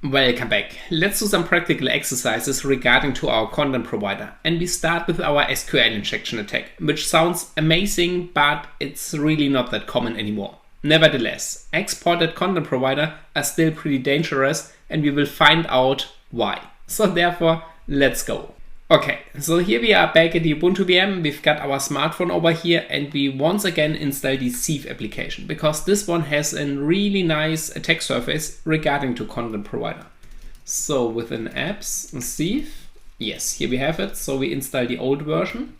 Welcome back. Let's do some practical exercises regarding to our content provider. And we start with our SQL injection attack, which sounds amazing, but it's really not that common anymore. Nevertheless, exported content provider are still pretty dangerous, and we will find out why. So therefore, let's go. Okay, so here we are back at the Ubuntu VM. We've got our smartphone over here, and we once again install the Sieve application because this one has a really nice attack surface regarding to content provider. So within apps, Sieve, yes, here we have it. So we install the old version.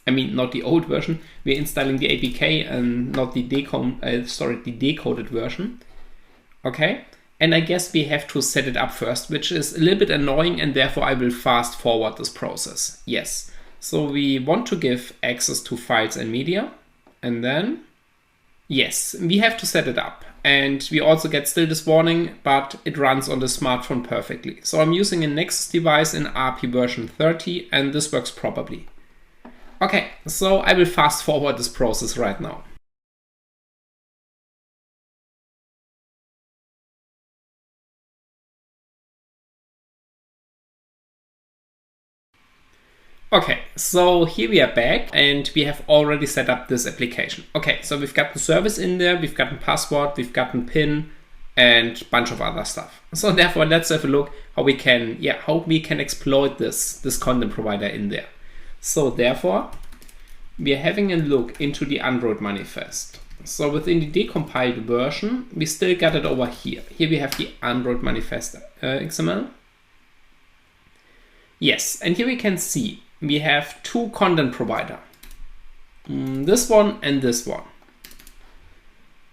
I mean, not the old version. We're installing the APK and not the decoded version. Okay. And I guess we have to set it up first, which is a little bit annoying, and therefore I will fast forward this process. Yes. So we want to give access to files and media. And then, yes, we have to set it up. And we also get still this warning, but it runs on the smartphone perfectly. So I'm using a Nexus device in RP version 30, and this works properly. Okay, so I will fast forward this process right now. Okay, so here we are back and we have already set up this application. Okay, so we've got the service in there, we've got a password, we've got a PIN and a bunch of other stuff. So therefore, let's have a look how we can exploit this content provider in there. So therefore, we are having a look into the Android manifest. So within the decompiled version, we still got it over here. Here we have the Android manifest XML. Yes, and here we can see we have two content provider, this one and this one.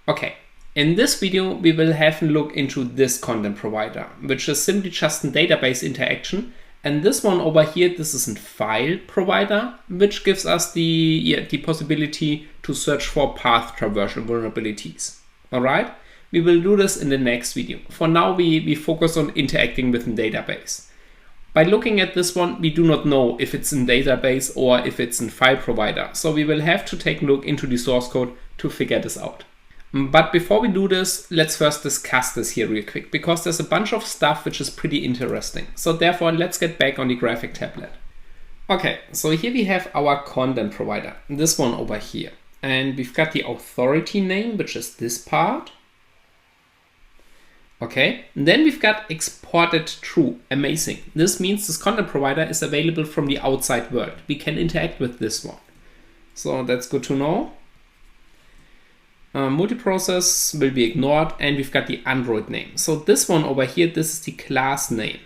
Okay, in this video we will have a look into this content provider, which is simply just a database interaction, and this one over here, this is a file provider, which gives us the possibility to search for path traversal vulnerabilities. All right, we will do this in the next video. For now, we focus on interacting with the database. By looking at this one, we do not know if it's in database or if it's in file provider. So we will have to take a look into the source code to figure this out. But before we do this, let's first discuss this here real quick, because there's a bunch of stuff which is pretty interesting. So therefore, let's get back on the graphic tablet. Okay, so here we have our content provider, this one over here. And we've got the authority name, which is this part. Okay, and then we've got exported true. Amazing. This means this content provider is available from the outside world. We can interact with this one. So that's good to know. Multiprocess will be ignored, and we've got the Android name. So this one over here, this is the class name.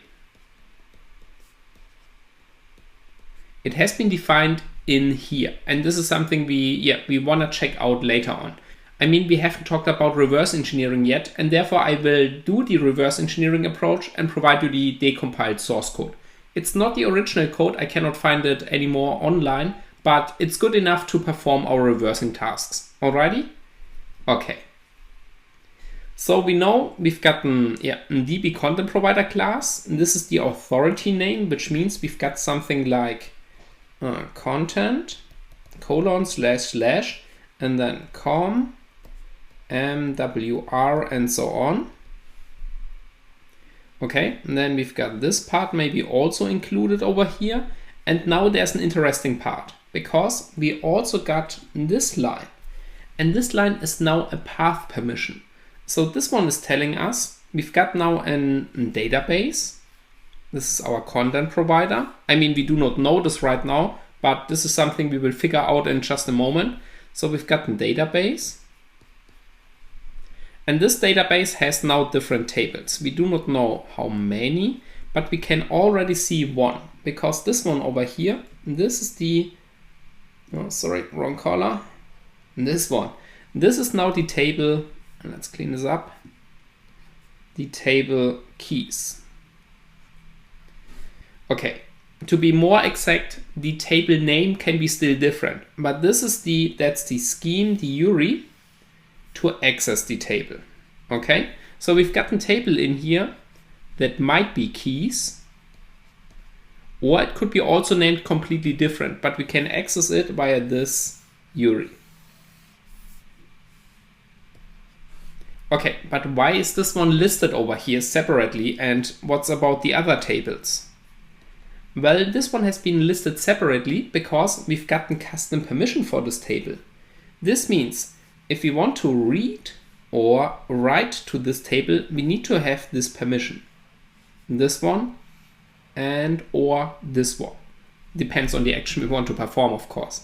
It has been defined in here, and this is something we want to check out later on. I mean, we haven't talked about reverse engineering yet, and therefore I will do the reverse engineering approach and provide you the decompiled source code. It's not the original code, I cannot find it anymore online, but it's good enough to perform our reversing tasks. Alrighty? Okay. So we know we've got a DB content provider class, and this is the authority name, which means we've got something like content : / and then com MWR and so on. Okay, and then we've got this part maybe also included over here. And now there's an interesting part, because we also got this line, and this line is now a path permission. So this one is telling us we've got now a database. This is our content provider. I mean, we do not know this right now, but this is something we will figure out in just a moment. So we've got a database. And this database has now different tables. We do not know how many, but we can already see one, because this one over here, this is the, oh, sorry, wrong color. This one. This is now the table, and let's clean this up, the table keys. Okay, to be more exact, the table name can be still different, but this is that's the scheme, the URI, to access the table. Okay, so we've got a table in here that might be keys, or it could be also named completely different, but we can access it via this URI. Okay, but why is this one listed over here separately, and what's about the other tables? Well, this one has been listed separately because we've gotten custom permission for this table. This means if we want to read or write to this table, we need to have this permission. This one and or this one. Depends on the action we want to perform, of course.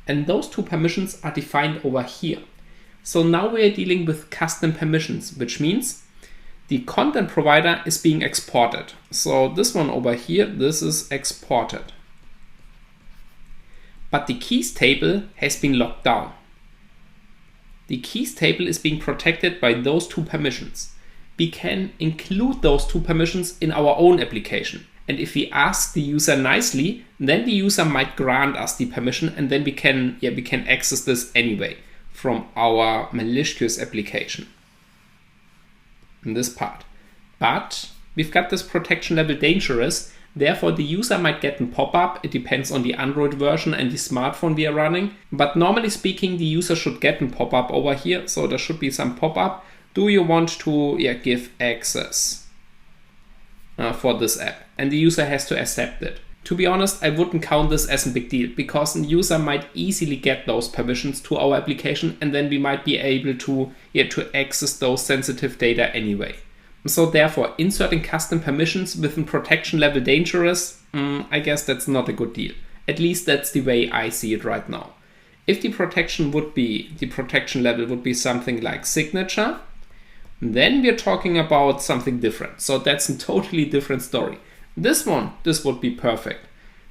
And those two permissions are defined over here. So now we are dealing with custom permissions, which means the content provider is being exported. So this one over here, this is exported. But the keys table has been locked down. The keys table is being protected by those two permissions. We can include those two permissions in our own application. And if we ask the user nicely, then the user might grant us the permission, and then we can access this anyway from our malicious application. In this part. But we've got this protection level dangerous, therefore the user might get a pop-up. It depends on the Android version and the smartphone we are running. But normally speaking, the user should get a pop-up over here. So there should be some pop-up. Do you want to give access for this app? And the user has to accept it. To be honest, I wouldn't count this as a big deal because the user might easily get those permissions to our application, and then we might be able to access those sensitive data anyway. So therefore, inserting custom permissions with a protection level dangerous, I guess that's not a good deal. At least that's the way I see it right now. If the protection level would be something like signature, then we're talking about something different. So that's a totally different story. This would be perfect.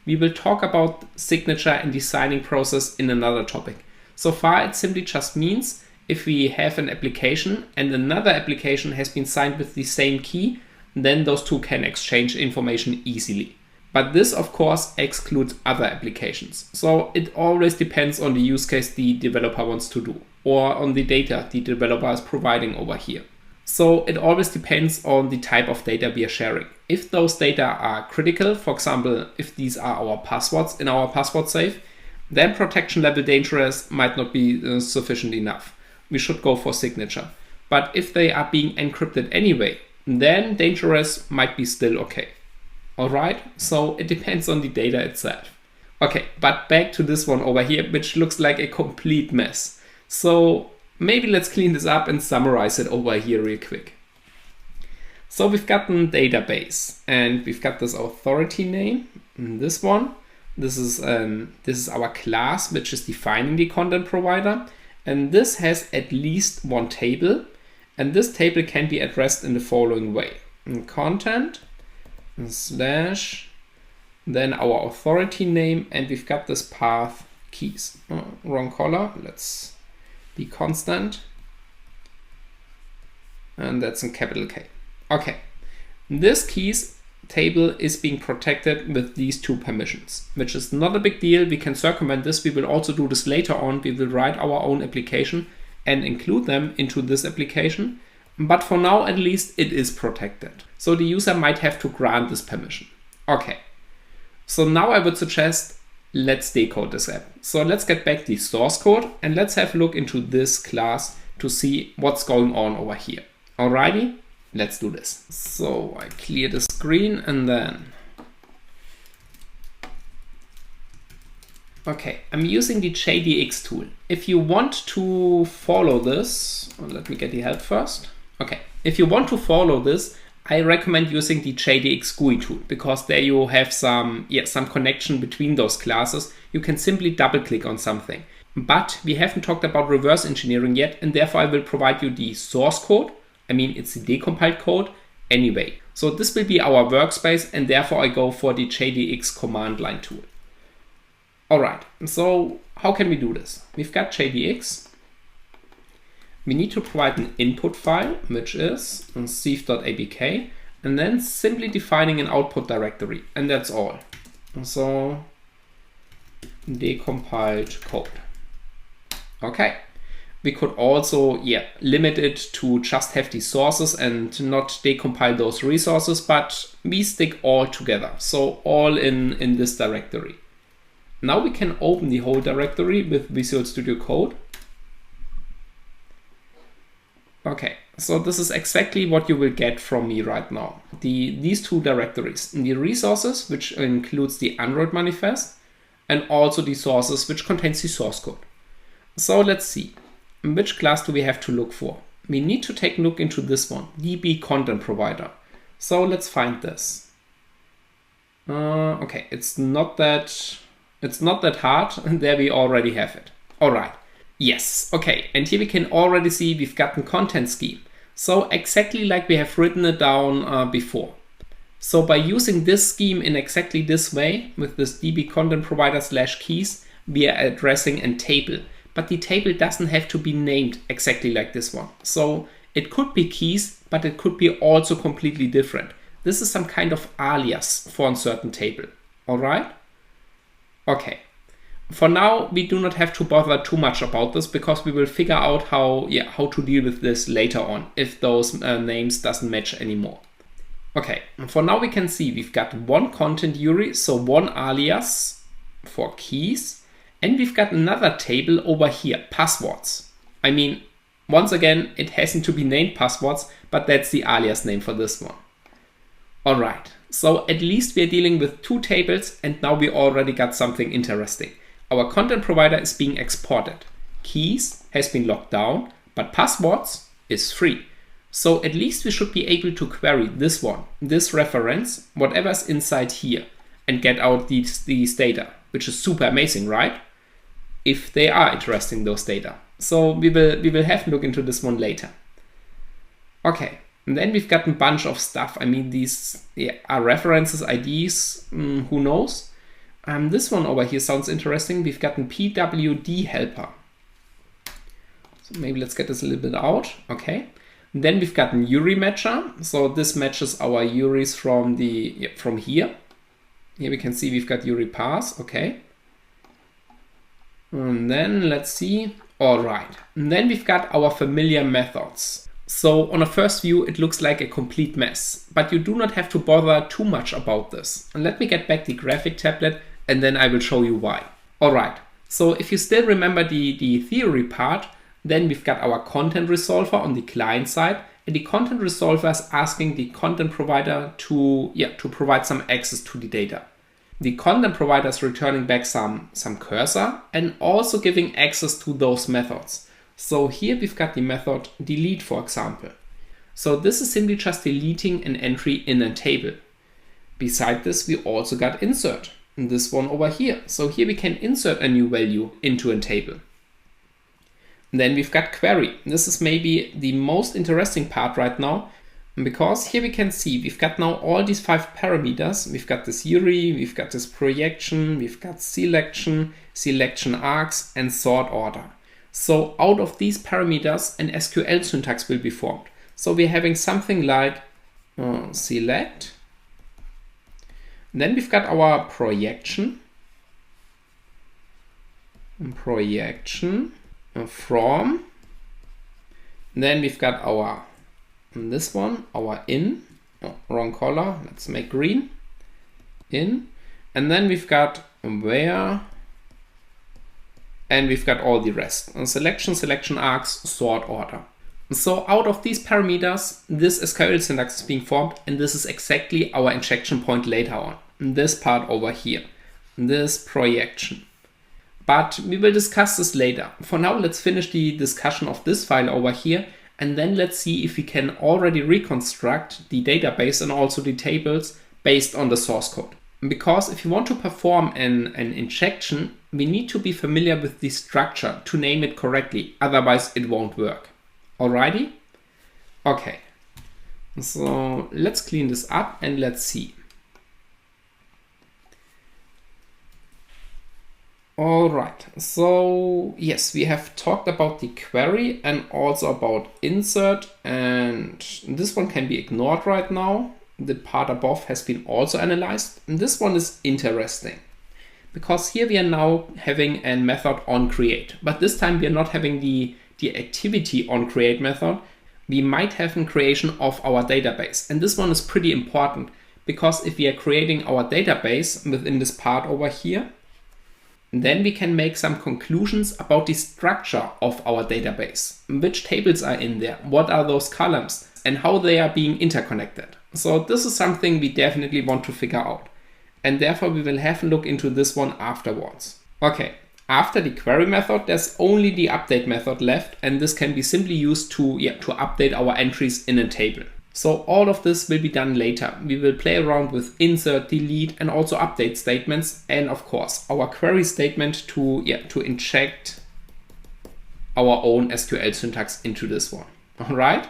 We will talk about signature and the signing process in another topic. So far, it simply just means if we have an application and another application has been signed with the same key, then those two can exchange information easily. But this, of course, excludes other applications. So it always depends on the use case the developer wants to do, or on the data the developer is providing over here. So it always depends on the type of data we are sharing. If those data are critical, for example, if these are our passwords in our password safe, then protection level dangerous might not be sufficient enough. We should go for signature. But if they are being encrypted anyway, then dangerous might be still okay. All right, so it depends on the data itself. Okay, but back to this one over here, which looks like a complete mess. So maybe let's clean this up and summarize it over here real quick. So we've got a database and we've got this authority name. This one, this is our class, which is defining the content provider. And this has at least one table. And this table can be addressed in the following way. Content slash, then our authority name, and we've got this path keys. Wrong color, let's be constant. And that's in capital K. Okay, this keys table is being protected with these two permissions, which is not a big deal. We can circumvent this. We will also do this later on. We will write our own application and include them into this application. But for now, at least, it is protected. So the user might have to grant this permission. Okay, so now I would suggest let's decode this app. So let's get back the source code and let's have a look into this class to see what's going on over here. Alrighty, let's do this. So I clear the screen and then, okay, I'm using the JDX tool. If you want to follow this, let me get the help first. Okay, if you want to follow this, I recommend using the JDX GUI tool because there you have some connection between those classes. You can simply double click on something. But we haven't talked about reverse engineering yet, and therefore I will provide you the source code. I mean, it's the decompiled code anyway. So this will be our workspace, and therefore I go for the JDX command line tool. All right, so how can we do this? We've got JDX. We need to provide an input file, which is sieve.abk, and then simply defining an output directory, and that's all. So decompiled code. Okay. We could also limit it to just have the sources and not decompile those resources, but we stick all together. So all in this directory. Now we can open the whole directory with Visual Studio Code. Okay, so this is exactly what you will get from me right now. These two directories, the resources, which includes the Android manifest, and also the sources, which contains the source code. So let's see, which class do we have to look for? We need to take a look into this one, DB Content Provider. So let's find this. Okay, it's not that hard. There we already have it. All right. Yes, okay, and here we can already see we've got a content scheme. So exactly like we have written it down before. So by using this scheme in exactly this way, with this DB content provider /keys, we are addressing a table. But the table doesn't have to be named exactly like this one. So it could be keys, but it could be also completely different. This is some kind of alias for a certain table. All right? Okay. For now, we do not have to bother too much about this because we will figure out how to deal with this later on if those names doesn't match anymore. Okay, for now we can see we've got one content URI, so one alias for keys, and we've got another table over here, passwords. I mean, once again, it hasn't to be named passwords, but that's the alias name for this one. All right, so at least we're dealing with two tables, and now we already got something interesting. Our content provider is being exported. Keys has been locked down, but passwords is free. So at least we should be able to query this one, this reference, whatever's inside here, and get out these data, which is super amazing, right? If they are interesting, those data. So we will have a look into this one later. Okay, and then we've got a bunch of stuff. I mean, these are references, IDs, who knows? This one over here sounds interesting. We've got a PWD helper. So maybe let's get this a little bit out. Okay. And then we've got a URI matcher. So this matches our URIs from here. Here we can see we've got URI pass. Okay. And then let's see. All right. And then we've got our familiar methods. So on a first view, it looks like a complete mess, but you do not have to bother too much about this. And let me get back the graphic tablet and then I will show you why. All right, so if you still remember the theory part, then we've got our content resolver on the client side, and the content resolver is asking the content provider to provide some access to the data. The content provider is returning back some cursor and also giving access to those methods. So here we've got the method delete, for example. So this is simply just deleting an entry in a table. Beside this, we also got insert. This one over here. So here we can insert a new value into a table. And then we've got query. This is maybe the most interesting part right now, because here we can see we've got now all these 5 parameters. We've got this URI, we've got this projection, we've got selection, selection args, and sort order. So out of these parameters, an SQL syntax will be formed. So we're having something like select. Then we've got our projection from. Then we've got our this one, our in, wrong color, let's make green, in, and then we've got where, and we've got all the rest, selection, selection args, sort order. So out of these parameters, this SQL syntax is being formed, and this is exactly our injection point later on. This part over here, this projection. But we will discuss this later. For now, let's finish the discussion of this file over here, and then let's see if we can already reconstruct the database and also the tables based on the source code. Because if you want to perform an injection, we need to be familiar with the structure to name it correctly, otherwise it won't work. Alrighty? Okay, so let's clean this up and let's see. All right, so yes, we have talked about the query and also about insert, and this one can be ignored right now. The part above has been also analyzed. And this one is interesting because here we are now having a method on create, but this time we are not having the activity on create method. We might have a creation of our database, and this one is pretty important because if we are creating our database within this part over here, then we can make some conclusions about the structure of our database. Which tables are in there? What are those columns? And how they are being interconnected. So this is something we definitely want to figure out. And therefore we will have a look into this one afterwards. Okay, after the query method, there's only the update method left, and this can be simply used to update our entries in a table. So all of this will be done later. We will play around with insert, delete, and also update statements, and of course our query statement to inject our own SQL syntax into this one. All right.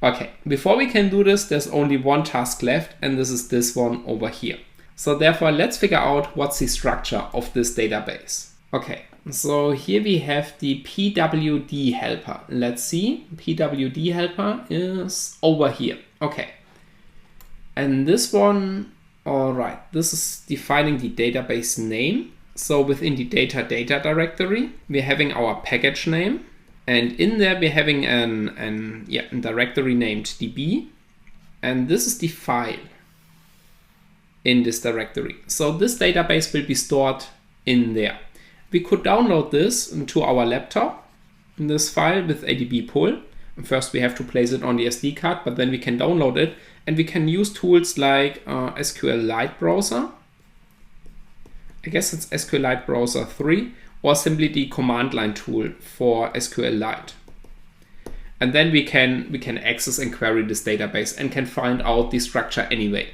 Okay, before we can do this, there's only one task left, and this is this one over here. So therefore, let's figure out what's the structure of this database. Okay, so here we have the PWD helper. Let's see, PWD helper is over here. Okay, and this one, all right, this is defining the database name. So within the data directory, we're having our package name. And in there we're having a directory named db, and this is the file in this directory. So this database will be stored in there. We could download this into our laptop, in this file with a db pull. First we have to place it on the SD card, but then we can download it, and we can use tools like SQLite browser. I guess it's SQLite browser 3. Or simply the command line tool for SQLite. And then we can access and query this database and can find out the structure anyway.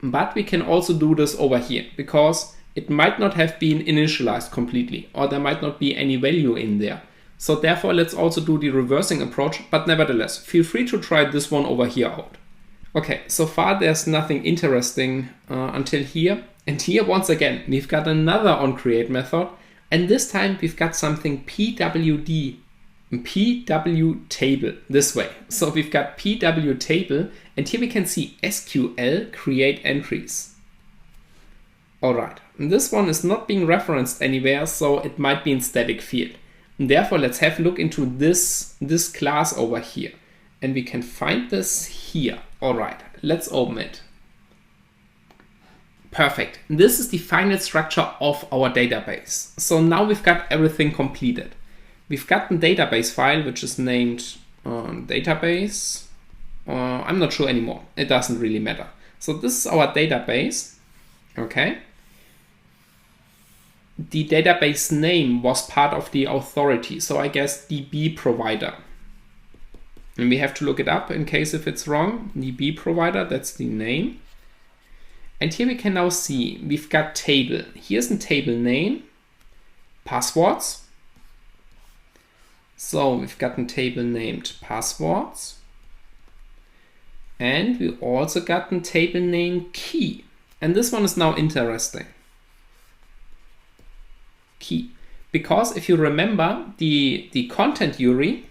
But we can also do this over here, because it might not have been initialized completely, or there might not be any value in there. So therefore, let's also do the reversing approach, but nevertheless, feel free to try this one over here out. Okay, so far there's nothing interesting until here. And here, once again, we've got another onCreate method. And this time we've got something PWD, PW table, this way. So we've got PW table, and here we can see SQL create entries. All right, and this one is not being referenced anywhere, so it might be in static field. And therefore, let's have a look into this class over here. And we can find this here. All right, let's open it. Perfect. This is the final structure of our database. So now we've got everything completed. We've got a database file which is named database. I'm not sure anymore. It doesn't really matter. So this is our database. Okay. The database name was part of the authority. So I guess DB provider. And we have to look it up in case if it's wrong. DB provider, that's the name. And here we can now see we've got table. Here's the table name, passwords. So we've got a table named passwords. And we also got a table named key. And this one is now interesting. Key. Because if you remember the content URI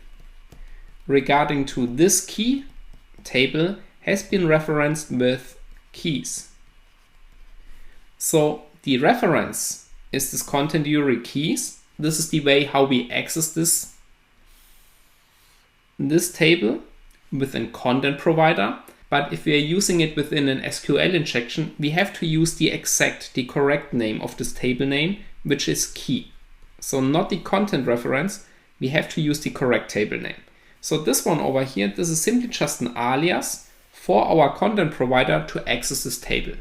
regarding to this key table has been referenced with keys. So the reference is this content URI keys. This is the way how we access this table within content provider. But if we are using it within an SQL injection, we have to use the correct name of this table name, which is key. So not the content reference, we have to use the correct table name. So this one over here, this is simply just an alias for our content provider to access this table.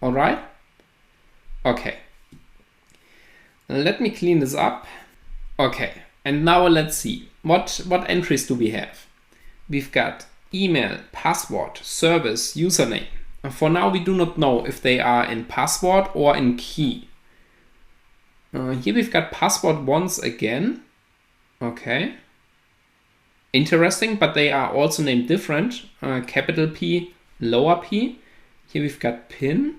All right? Okay, let me clean this up. Okay, and now let's see, what entries do we have? We've got email, password, service, username. And for now, we do not know if they are in password or in key. Here we've got password once again. Okay, interesting, but they are also named different. Capital P, lower p. Here we've got PIN.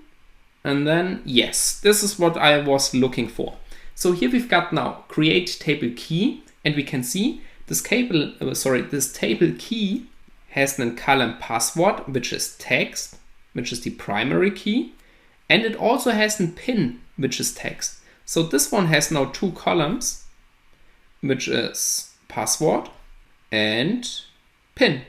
And then, yes, this is what I was looking for. So here we've got now create table key, and we can see this table key has a column password, which is text, which is the primary key, and it also has a PIN, which is text. So this one has now two columns, which is password and PIN,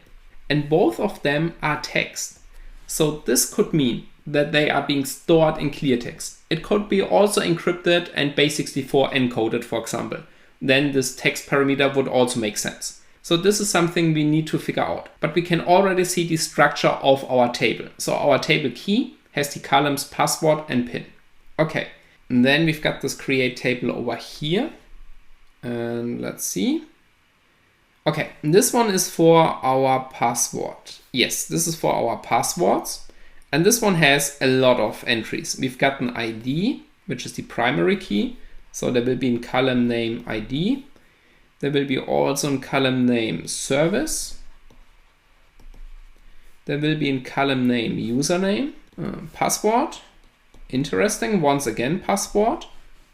and both of them are text. So this could mean that they are being stored in clear text. It could be also encrypted and base64 encoded, for example. Then this text parameter would also make sense. So this is something we need to figure out. But we can already see the structure of our table. So our table key has the columns password and PIN. Okay, and then we've got this create table over here. And let's see. Okay, this one is for our password. Yes, this is for our passwords. And this one has a lot of entries. We've got an ID, which is the primary key. So there will be in column name ID. There will be also in column name service. There will be in column name username, password. Interesting, once again password.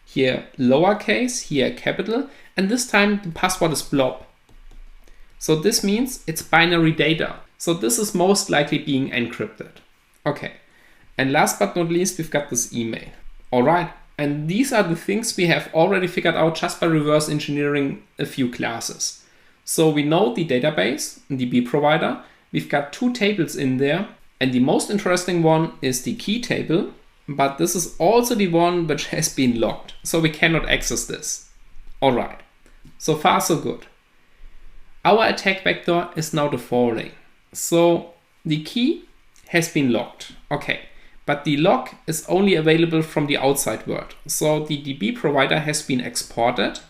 Here lowercase, here capital. And this time the password is blob. So this means it's binary data. So this is most likely being encrypted. Okay, and last but not least, we've got this email. All right, and these are the things we have already figured out just by reverse engineering a few classes. So we know the database, DB provider. We've got two tables in there, and the most interesting one is the key table, but this is also the one which has been locked, so we cannot access this. All right, so far so good. Our attack vector is now the following. So the key has been locked. Okay, but the lock is only available from the outside world. So the DB provider has been exported.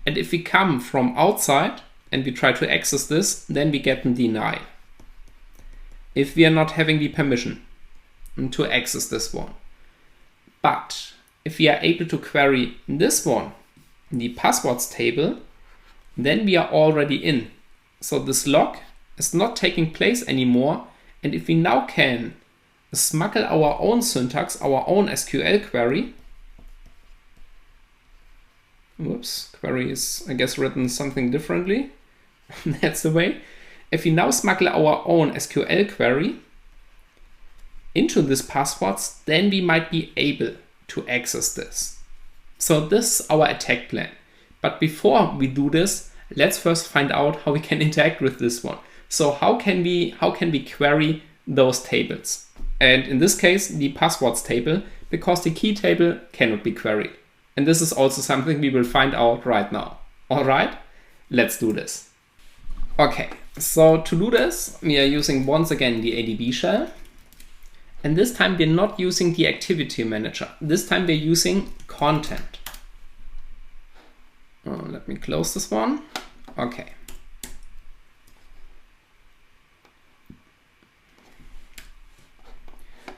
And if we come from outside and we try to access this, then we get a deny. If we are not having the permission to access this one. But if we are able to query this one, the passwords table, then we are already in. So this lock is not taking place anymore. And if we now can smuggle our own syntax, our own SQL query, whoops, query is, I guess, written something differently. That's the way. If we now smuggle our own SQL query into this passwords, then we might be able to access this. So this is our attack plan. But before we do this, let's first find out how we can interact with this one. So how can we query those tables? And in this case, the passwords table, because the key table cannot be queried. And this is also something we will find out right now. All right, let's do this. Okay, so to do this, we are using once again the ADB shell. And this time we're not using the activity manager. This time we're using content. Let me close this one. Okay.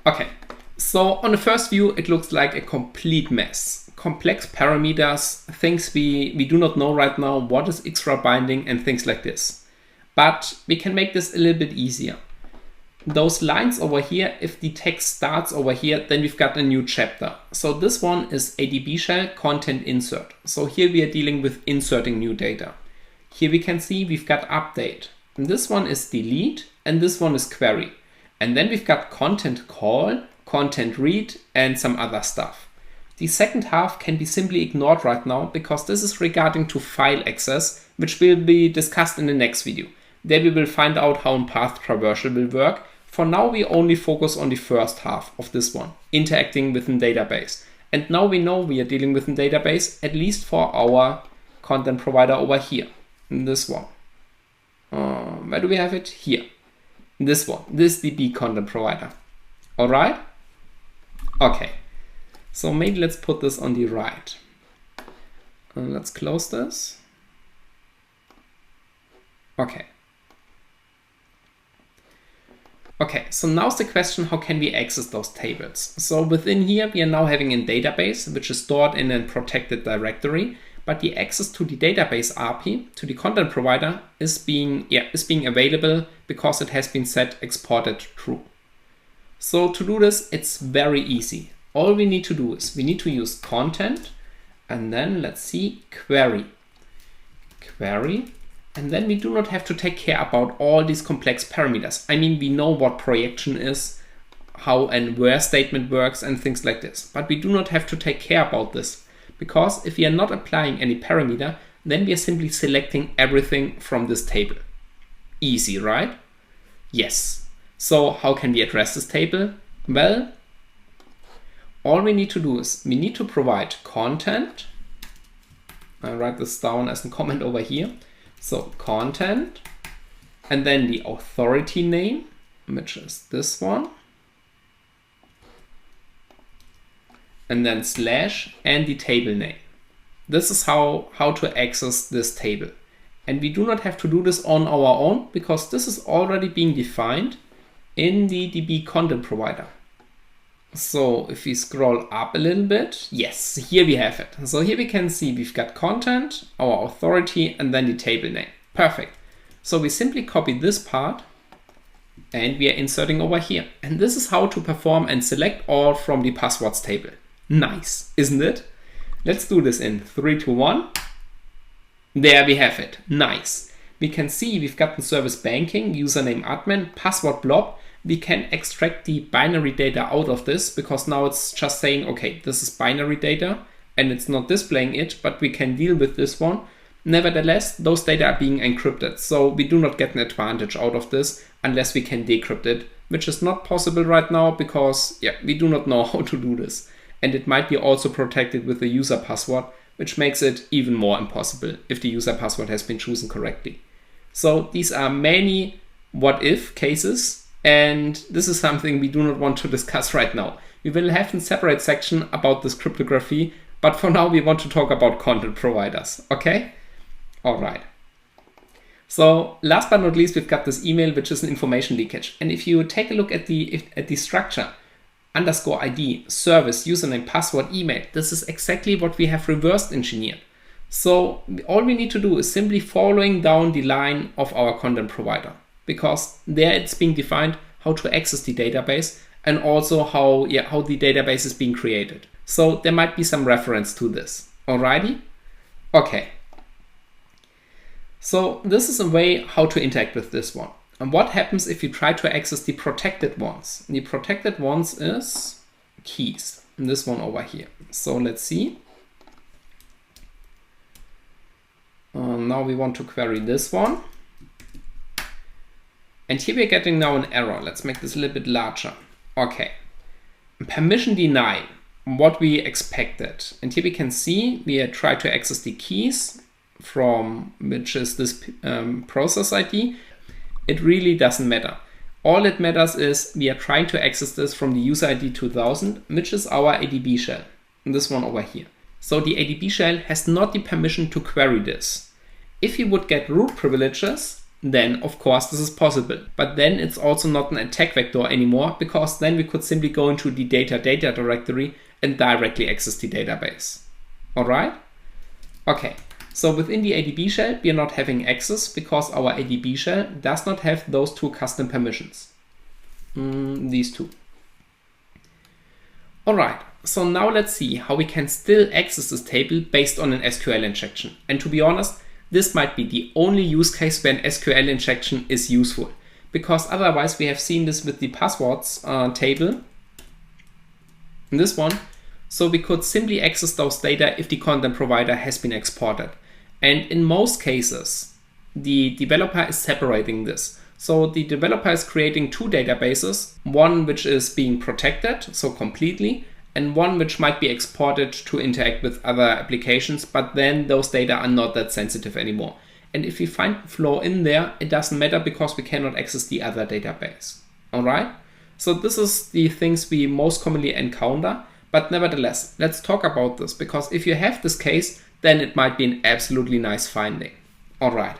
Okay, so on the first view, it looks like a complete mess. Complex parameters, things we do not know right now, what is extra binding and things like this. But we can make this a little bit easier. Those lines over here, if the text starts over here, then we've got a new chapter. So this one is ADB shell content insert. So here we are dealing with inserting new data. Here we can see we've got update. And this one is delete and this one is query. And then we've got content call, content read and some other stuff. The second half can be simply ignored right now because this is regarding to file access, which will be discussed in the next video. There we will find out how path traversal will work. For now, we only focus on the first half of this one, interacting with a database. And now we know we are dealing with a database, at least for our content provider over here, in this one. Where do we have it? Here. This one, this DB content provider. All right? Okay. So maybe let's put this on the right. Let's close this. Okay. Okay, so now's the question, how can we access those tables? So within here, we are now having a database, which is stored in a protected directory, but the access to the database API, to the content provider, is being available because it has been set exported true. So to do this, it's very easy. All we need to do is we need to use content, and then let's see, query. And then we do not have to take care about all these complex parameters. I mean, we know what projection is, how and where statement works and things like this. But we do not have to take care about this because if we are not applying any parameter, then we are simply selecting everything from this table. Easy, right? Yes. So how can we address this table? Well, all we need to do is we need to provide content. I'll write this down as a comment over here. So content, and then the authority name, which is this one. And then slash and the table name. This is how to access this table. And we do not have to do this on our own because this is already being defined in the DB content provider. So if we scroll up a little bit, yes, here we have it. So here we can see we've got content, our authority, and then the table name. Perfect. So we simply copy this part and we are inserting over here. And this is how to perform and select all from the passwords table. Nice, isn't it? Let's do this in 3, 2, 1. There we have it. Nice. We can see we've got the service banking, username admin, password blob. We can extract the binary data out of this because now it's just saying, okay, this is binary data and it's not displaying it, but we can deal with this one. Nevertheless, those data are being encrypted. So we do not get an advantage out of this unless we can decrypt it, which is not possible right now because we do not know how to do this. And it might be also protected with the user password, which makes it even more impossible if the user password has been chosen correctly. So these are many what if cases. And this is something we do not want to discuss right now. We will have a separate section about this cryptography, but for now we want to talk about content providers, okay? All right. So last but not least, we've got this email, which is an information leakage. And if you take a look at the structure, _ID, service, username, password, email, this is exactly what we have reversed engineered. So all we need to do is simply following down the line of our content provider, because there it's being defined how to access the database and also how the database is being created. So there might be some reference to this. Alrighty? Okay. So this is a way how to interact with this one. And what happens if you try to access the protected ones? The protected ones is keys. And this one over here. So let's see. Now we want to query this one. And here we're getting now an error. Let's make this a little bit larger. Okay. Permission denied. What we expected. And here we can see we try to access the keys from which is this process ID. It really doesn't matter. All it matters is we are trying to access this from the user ID 2000, which is our ADB shell. And this one over here. So the ADB shell has not the permission to query this. If you would get root privileges, then of course this is possible. But then it's also not an attack vector anymore, because then we could simply go into the data directory and directly access the database. All right? Okay. So within the ADB shell, we are not having access because our ADB shell does not have those two custom permissions. These two. All right. So now let's see how we can still access this table based on an SQL injection. And to be honest, this might be the only use case where an SQL injection is useful, because otherwise we have seen this with the passwords table in this one. So we could simply access those data if the content provider has been exported. And in most cases, the developer is separating this. So the developer is creating two databases, one which is being protected, so completely, and one which might be exported to interact with other applications, but then those data are not that sensitive anymore. And if we find a flaw in there, it doesn't matter because we cannot access the other database. All right? So this is the things we most commonly encounter, but nevertheless, let's talk about this, because if you have this case, then it might be an absolutely nice finding. All right.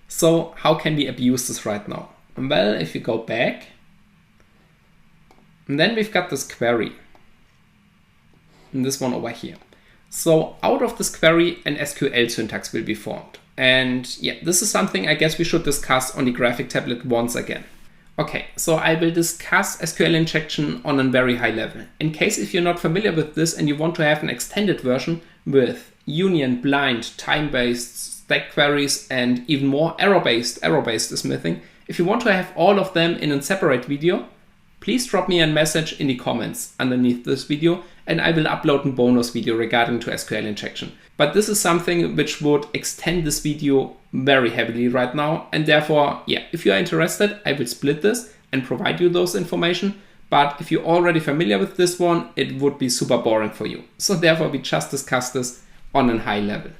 So how can we abuse this right now? Well, if you go back, and then we've got this query, and this one over here. So out of this query, an SQL syntax will be formed. And this is something I guess we should discuss on the graphic tablet once again. Okay, so I will discuss SQL injection on a very high level. In case if you're not familiar with this and you want to have an extended version with union, blind, time-based, stack queries, and even more error-based is missing. If you want to have all of them in a separate video, please drop me a message in the comments underneath this video and I will upload a bonus video regarding to SQL injection. But this is something which would extend this video very heavily right now, and therefore, yeah, if you are interested, I will split this and provide you those information. But if you're already familiar with this one, it would be super boring for you. So therefore, we just discussed this on a high level.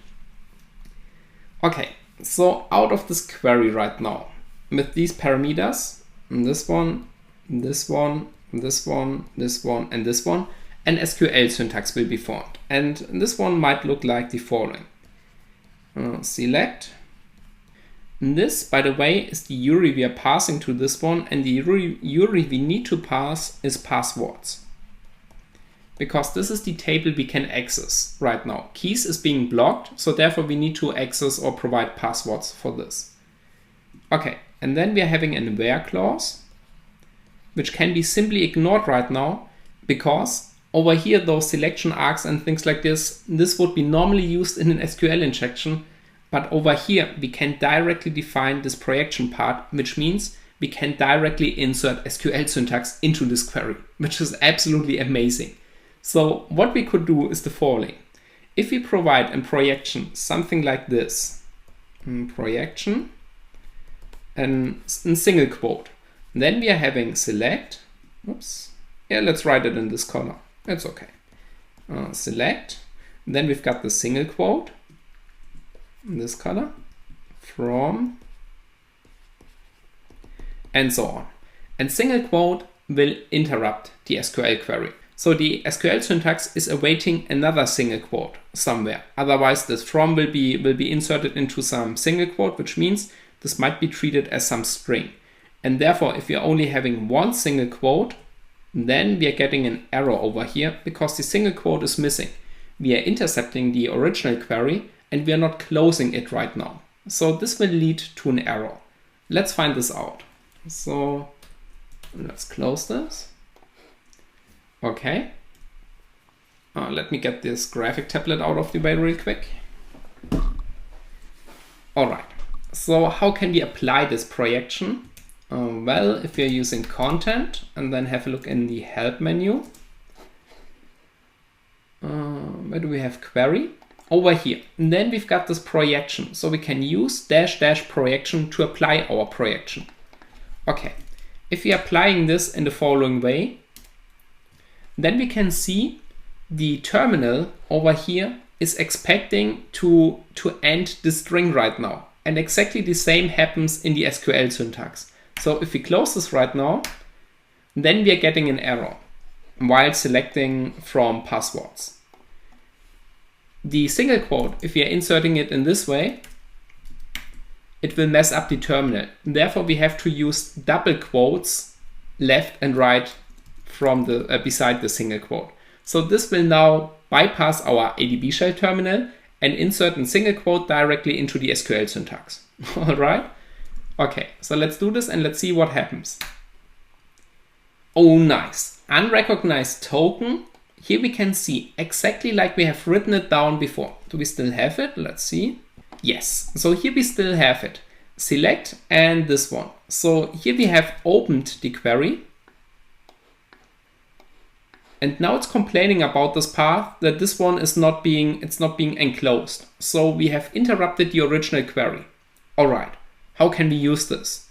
Okay, so out of this query right now, with these parameters, this one, this one, this one, this one, and this one, an SQL syntax will be formed. And this one might look like the following. Select. This, by the way, is the URI we are passing to this one, and the URI we need to pass is passwords. Because this is the table we can access right now. Keys is being blocked, so therefore we need to access or provide passwords for this. Okay, and then we are having an where clause, which can be simply ignored right now, because over here those selection args and things like this would be normally used in an SQL injection. But over here, we can directly define this projection part, which means we can directly insert SQL syntax into this query, which is absolutely amazing. So what we could do is the following. If we provide a projection, something like this, projection, and a single quote, then we are having select, oops, yeah, let's write it in this color, it's okay. Select, then we've got the single quote, this color, from, and so on. And single quote will interrupt the SQL query. So the SQL syntax is awaiting another single quote somewhere. Otherwise, this from will be inserted into some single quote, which means this might be treated as some string. And therefore, if you're only having one single quote, then we are getting an error over here because the single quote is missing. We are intercepting the original query, and we are not closing it right now. So this will lead to an error. Let's find this out. So let's close this. Okay. Let me get this graphic tablet out of the way real quick. All right. So how can we apply this projection? Well, if you're using content and then have a look in the help menu, where do we have query? Over here. And then we've got this projection. So we can use -- projection to apply our projection. Okay. If we are applying this in the following way, then we can see the terminal over here is expecting to end the string right now. And exactly the same happens in the SQL syntax. So if we close this right now, then we are getting an error while selecting from passwords. The single quote, if we are inserting it in this way, it will mess up the terminal. Therefore, we have to use double quotes left and right from the beside the single quote. So this will now bypass our ADB shell terminal and insert a single quote directly into the SQL syntax. All right. Okay, so let's do this and let's see what happens. Oh, nice. Unrecognized token. Here we can see exactly like we have written it down before. Do we still have it? Let's see. Yes, so here we still have it. Select and this one. So here we have opened the query. And now it's complaining about this path that this one is not being enclosed. So we have interrupted the original query. All right, how can we use this?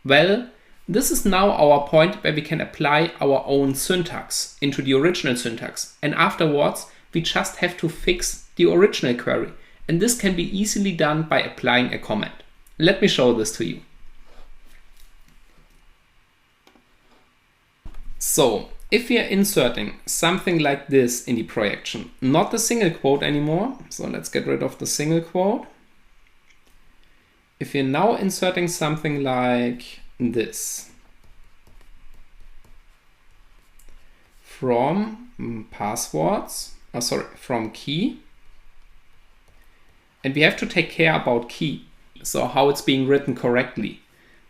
Well, this is now our point where we can apply our own syntax into the original syntax. And afterwards, we just have to fix the original query. And this can be easily done by applying a comment. Let me show this to you. So if we are inserting something like this in the projection, not the single quote anymore. So let's get rid of the single quote. If you're now inserting something like this from passwords, from key, and we have to take care about key, so how it's being written correctly.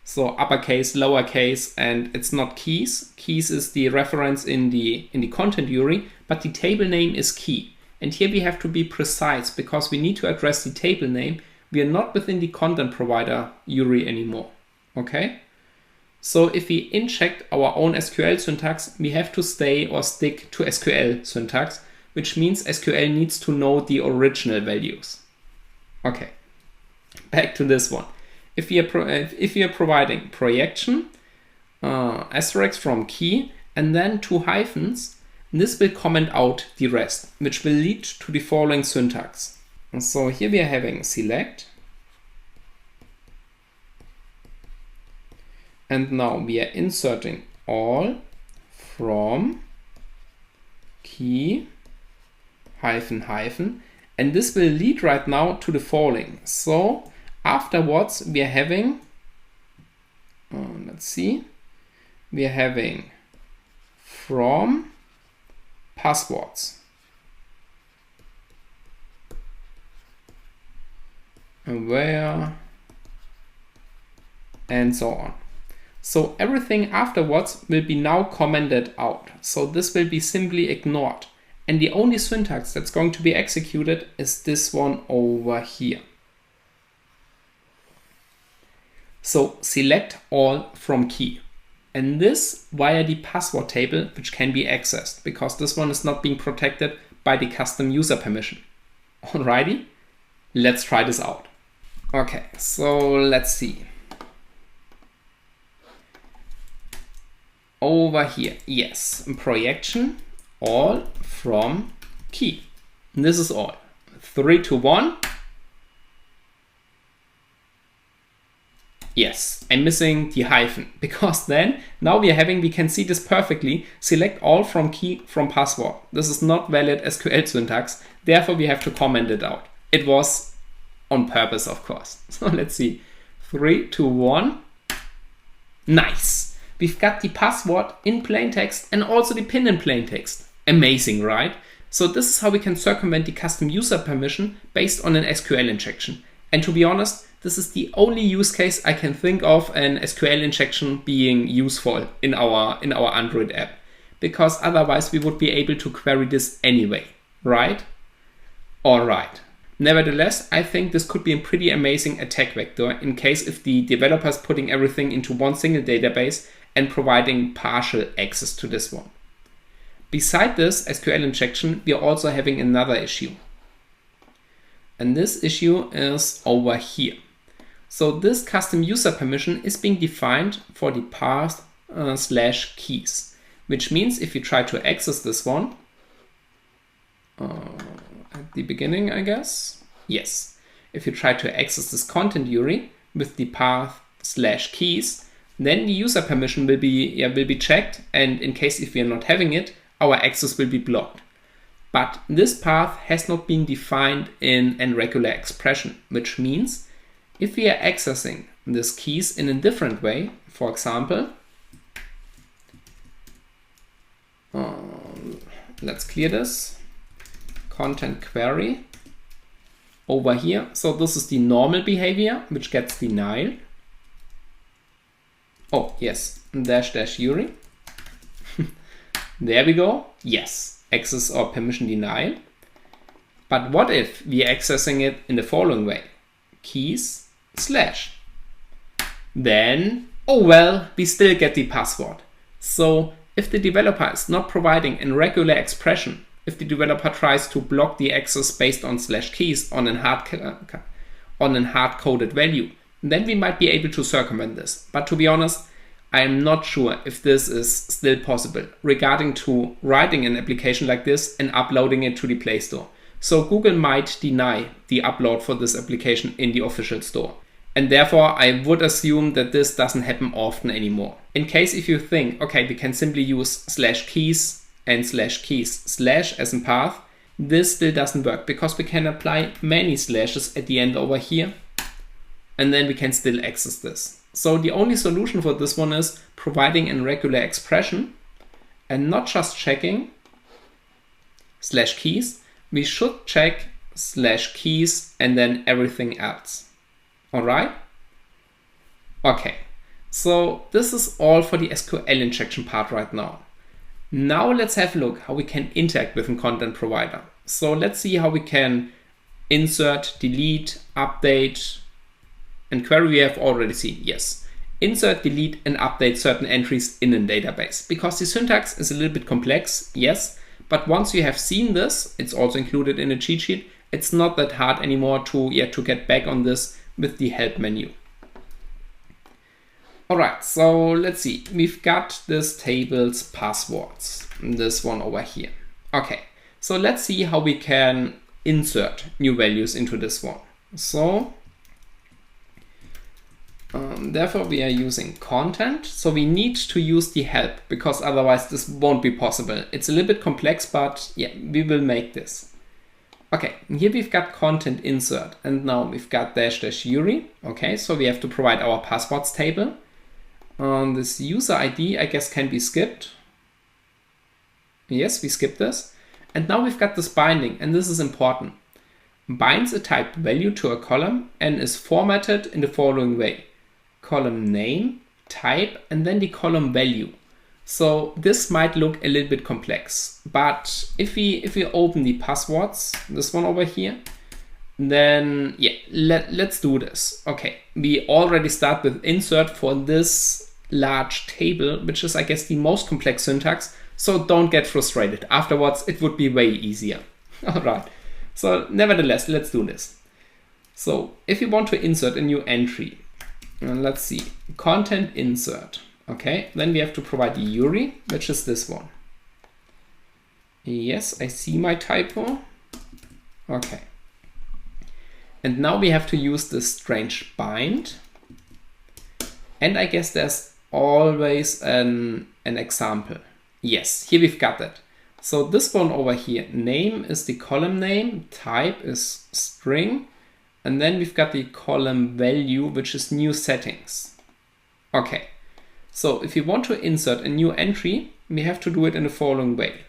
So uppercase, lowercase, and it's not keys. Keys is the reference in the content URI, but the table name is key. And here we have to be precise because we need to address the table name. We are not within the content provider URI anymore. Okay. So if we inject our own SQL syntax, we have to stay or stick to SQL syntax, which means SQL needs to know the original values. Okay, back to this one. If we are providing projection, asterisk from key, and then 2 hyphens, this will comment out the rest, which will lead to the following syntax. And so here we are having select, and now we are inserting all from key hyphen hyphen, and this will lead right now to the following. So afterwards we are having, let's see, we are having from passwords. And where, and so on. So everything afterwards will be now commented out. So this will be simply ignored. And the only syntax that's going to be executed is this one over here. So select all from key. And this via the password table, which can be accessed, because this one is not being protected by the custom user permission. Alrighty, let's try this out. Okay, so let's see. Over here, yes, projection, all from key. And this is all. 3 to 1. Yes, I'm missing the hyphen, because then now we can see this perfectly. Select all from key from password. This is not valid SQL syntax. Therefore, we have to comment it out. It was on purpose, of course. So let's see. 3 to 1. Nice. We've got the password in plain text and also the pin in plain text. Amazing, right? So this is how we can circumvent the custom user permission based on an SQL injection. And to be honest, this is the only use case I can think of an SQL injection being useful in our Android app, because otherwise we would be able to query this anyway, right? All right. Nevertheless, I think this could be a pretty amazing attack vector in case if the developer is putting everything into one single database and providing partial access to this one. Beside this SQL injection, we are also having another issue. And this issue is over here. So this custom user permission is being defined for the path / keys, which means if you try to access this one, at the beginning, I guess, yes. If you try to access this content URI with the path / keys, then the user permission will be checked, and in case if we are not having it, our access will be blocked. But this path has not been defined in a regular expression, which means if we are accessing these keys in a different way, for example, let's clear this, content query over here. So this is the normal behavior, which gets denied. Oh, yes, -- URI. There we go. Yes, access or permission denied. But what if we are accessing it in the following way? Keys /. Then, oh well, we still get the password. So if the developer is not providing a regular expression, if the developer tries to block the access based on /keys on a hard-coded value, then we might be able to circumvent this. But to be honest, I'm not sure if this is still possible regarding to writing an application like this and uploading it to the Play Store. So Google might deny the upload for this application in the official store. And therefore, I would assume that this doesn't happen often anymore. In case if you think, okay, we can simply use /keys and /keys/ as a path, this still doesn't work because we can apply many slashes at the end over here, and then we can still access this. So the only solution for this one is providing a regular expression and not just checking /keys. We should check /keys and then everything else. All right? Okay, so this is all for the SQL injection part right now. Now let's have a look how we can interact with a content provider. So let's see how we can insert, delete, update, and query we have already seen. Yes, insert, delete, and update certain entries in a database. Because the syntax is a little bit complex, yes, but once you have seen this, it's also included in a cheat sheet, it's not that hard anymore to get back on this with the help menu. All right, so let's see. We've got this table's passwords, this one over here. Okay, so let's see how we can insert new values into this one. So therefore we are using content. So we need to use the help because otherwise this won't be possible. It's a little bit complex, but yeah, we will make this. Okay, here we've got content insert and now we've got -- Yuri. Okay, so we have to provide our passwords table. This user ID, I guess, can be skipped. Yes, we skip this. And now we've got this binding, and this is important. Binds a typed value to a column and is formatted in the following way. Column name, type, and then the column value. So this might look a little bit complex, but if we open the passwords, this one over here, then yeah, let's do this. Okay, we already start with insert for this large table, which is, I guess, the most complex syntax. So don't get frustrated. Afterwards, it would be way easier. All right. So nevertheless, let's do this. So if you want to insert a new entry, let's see, content insert. Okay, then we have to provide the Yuri, which is this one. Yes, I see my typo. Okay. And now we have to use this strange bind. And I guess there's always an example. Yes, here we've got it. So this one over here, name is the column name, type is string, and then we've got the column value, which is new settings. Okay, so if you want to insert a new entry, we have to do it in the following way.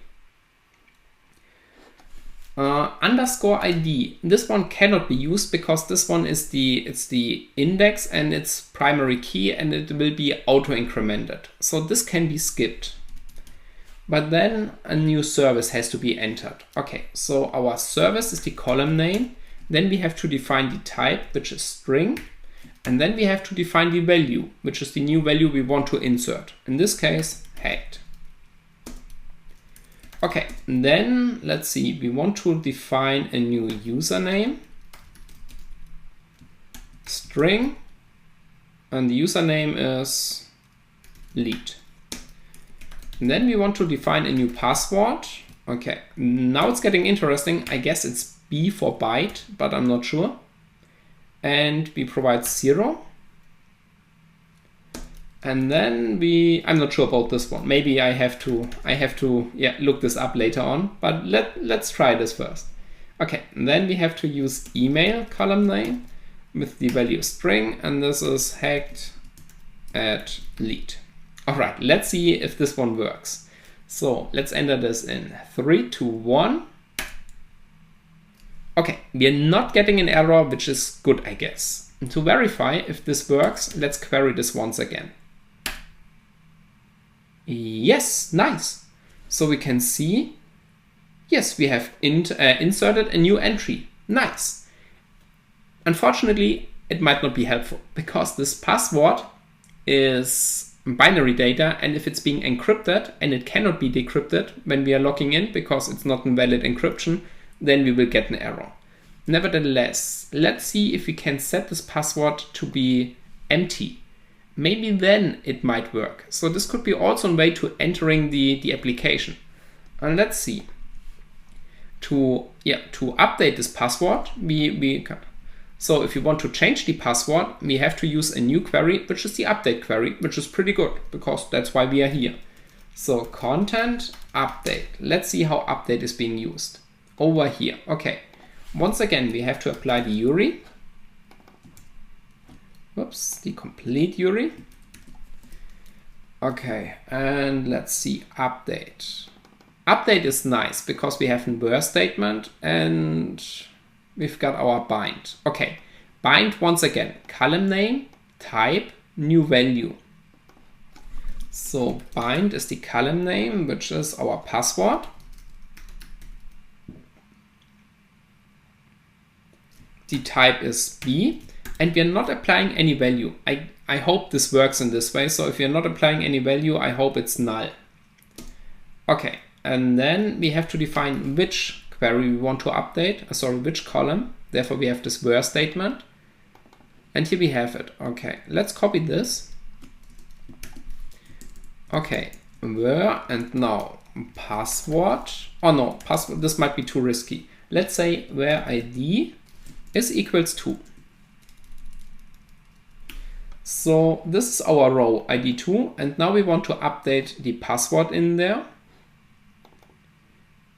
Underscore ID, this one cannot be used because this one is the index and its primary key and it will be auto incremented. So this can be skipped. But then a new service has to be entered. Okay, so our service is the column name. Then we have to define the type, which is string. And then we have to define the value, which is the new value we want to insert. In this case, height. Okay, then let's see, we want to define a new username, string, and the username is lead. And then we want to define a new password. Okay, now it's getting interesting. I guess it's B for byte, but I'm not sure. And we provide 0. And then I'm not sure about this one. Maybe I have to look this up later on, but let's try this first. Okay, and then we have to use email column name with the value string, and this is hacked at lead. All right, let's see if this one works. So let's enter this in 3, 2, 1. Okay, we are not getting an error, which is good, I guess. And to verify if this works, let's query this once again. Yes, nice. So we can see, yes, we have inserted a new entry. Nice. Unfortunately, it might not be helpful because this password is binary data, and if it's being encrypted and it cannot be decrypted when we are logging in because it's not a valid encryption, then we will get an error. Nevertheless, let's see if we can set this password to be empty. Maybe then it might work. So this could be also a way to entering the application. And let's see. To update this password, we can. So if you want to change the password, we have to use a new query, which is the update query, which is pretty good because that's why we are here. So content update. Let's see how update is being used. Over here. Okay. Once again, we have to apply the Yuri. Whoops, the complete Yuri. Okay, and let's see, update. Update is nice because we have a where statement and we've got our bind. Okay, bind once again, column name, type, new value. So bind is the column name, which is our password. The type is B. And we are not applying any value. I hope this works in this way. So if you're not applying any value, I hope it's null. Okay, and then we have to define which query we want to update, which column. Therefore we have this where statement. And here we have it. Okay, let's copy this. Okay, where, and now password. Oh no, password, this might be too risky. Let's say where ID is equals 2. So this is our row ID2, and now we want to update the password in there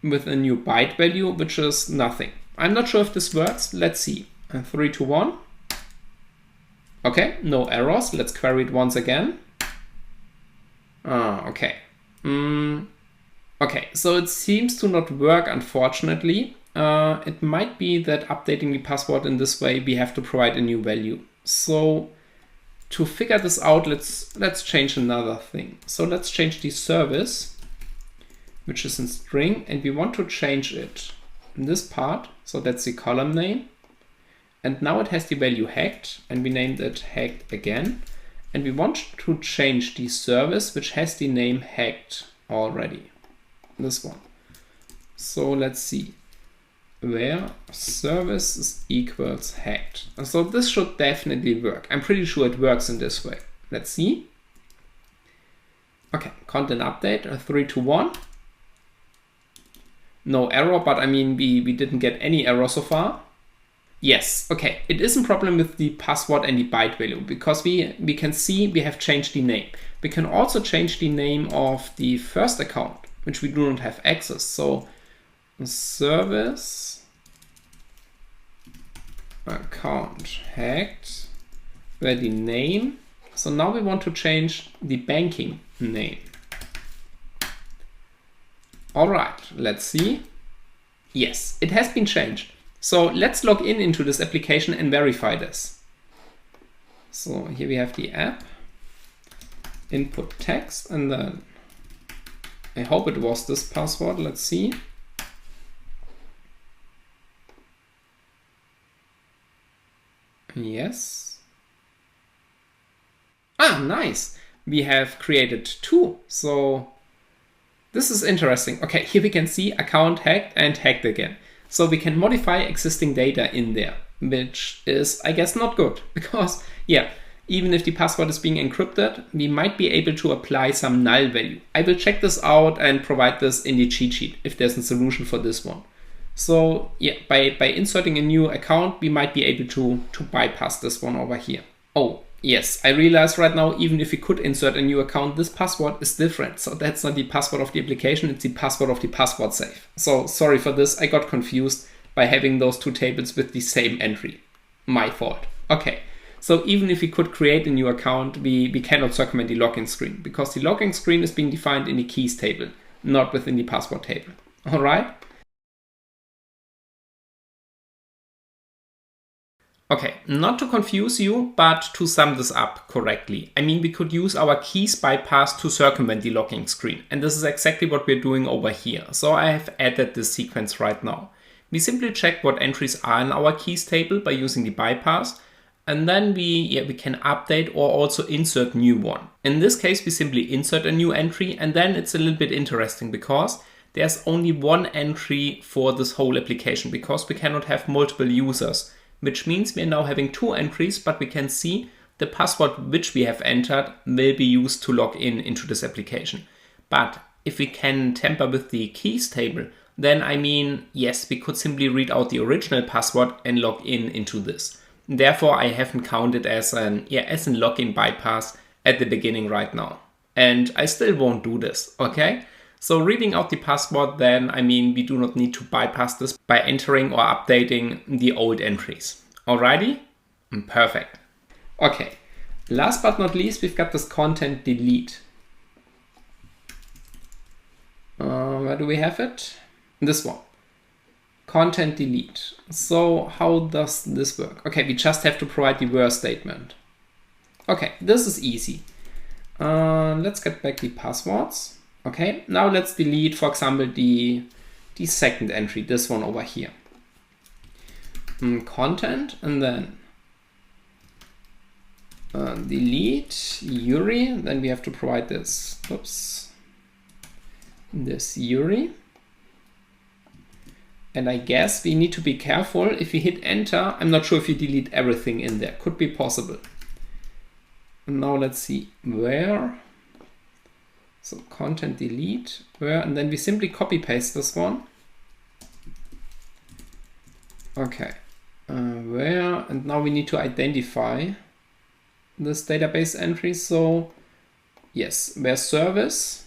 with a new byte value, which is nothing. I'm not sure if this works. Let's see. 3 to 1. Okay, no errors. Let's query it once again. Okay. Okay, so it seems to not work, unfortunately. It might be that updating the password in this way, we have to provide a new value. So to figure this out, let's change another thing. So let's change the service, which is in string, and we want to change it in this part. So that's the column name. And now it has the value hacked, and we named it hacked again. And we want to change the service, which has the name hacked already. This one. So let's see. Where service is equals hacked. And so this should definitely work. I'm pretty sure it works in this way. Let's see. Okay, content update 3 to 1. No error, but I mean, we didn't get any error so far. Yes, okay, it is a problem with the password and the byte value because we can see we have changed the name. We can also change the name of the first account, which we do not have access. So service account hacked, where the name. So now we want to change the banking name. All right, let's see. Yes, it has been changed. So let's log in into this application and verify this. So here we have the app, input text, and then I hope it was this password. Let's see. Yes. Ah, nice. We have created 2. So this is interesting. Okay, here we can see account hacked and hacked again. So we can modify existing data in there, which is, I guess, not good because, yeah, even if the password is being encrypted, we might be able to apply some null value. I will check this out and provide this in the cheat sheet if there's a solution for this one. So yeah, by inserting a new account, we might be able to bypass this one over here. Oh, yes, I realize right now, even if we could insert a new account, this password is different. So that's not the password of the application, it's the password of the password safe. So sorry for this, I got confused by having those 2 tables with the same entry. My fault. Okay, so even if we could create a new account, we cannot circumvent the login screen because the login screen is being defined in the keys table, not within the password table. All right? Okay, not to confuse you, but to sum this up correctly. I mean, we could use our keys bypass to circumvent the login screen. And this is exactly what we're doing over here. So I have added this sequence right now. We simply check what entries are in our keys table by using the bypass. And then we can update or also insert new one. In this case, we simply insert a new entry. And then it's a little bit interesting because there's only one entry for this whole application because we cannot have multiple users. Which means we are now having 2 entries, but we can see the password which we have entered will be used to log in into this application. But if we can tamper with the keys table, then I mean, yes, we could simply read out the original password and log in into this. Therefore, I haven't counted as an login bypass at the beginning right now. And I still won't do this, okay? So reading out the password, then, I mean, we do not need to bypass this by entering or updating the old entries. Alrighty? Perfect. Okay, last but not least, we've got this content delete. Where do we have it? This one. Content delete. So how does this work? Okay, we just have to provide the where statement. Okay, this is easy. Let's get back the passwords. Okay, now let's delete, for example, the second entry, this one over here. Content, and then delete URI, then we have to provide this, this URI. And I guess we need to be careful if we hit enter. I'm not sure if you delete everything in there, could be possible. Now let's see where. So content delete where, and then we simply copy paste this one. Okay, where, and now we need to identify this database entry. So yes, where service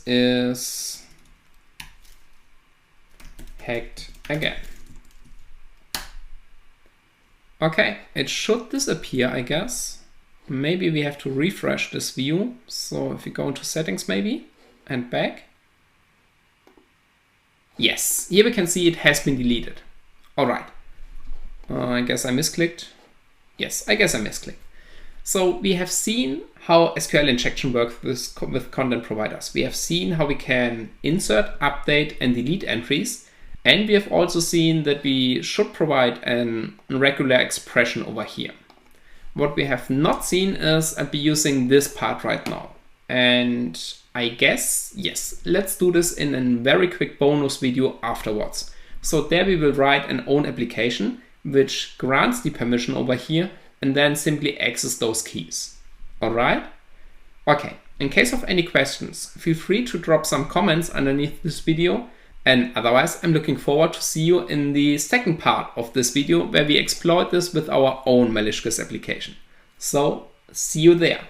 is hacked again. Okay, it should disappear, I guess. Maybe we have to refresh this view. So if you go into settings maybe and back. Yes, here we can see it has been deleted. All right. I guess I misclicked. Yes, I guess I misclicked. So we have seen how SQL injection works with content providers. We have seen how we can insert, update, and delete entries. And we have also seen that we should provide a regular expression over here. What we have not seen is I'll be using this part right now. And I guess, yes, let's do this in a very quick bonus video afterwards. So there we will write an own application which grants the permission over here and then simply access those keys. All right? Okay, in case of any questions, feel free to drop some comments underneath this video. And otherwise, I'm looking forward to see you in the second part of this video where we exploit this with our own malicious application. So, see you there.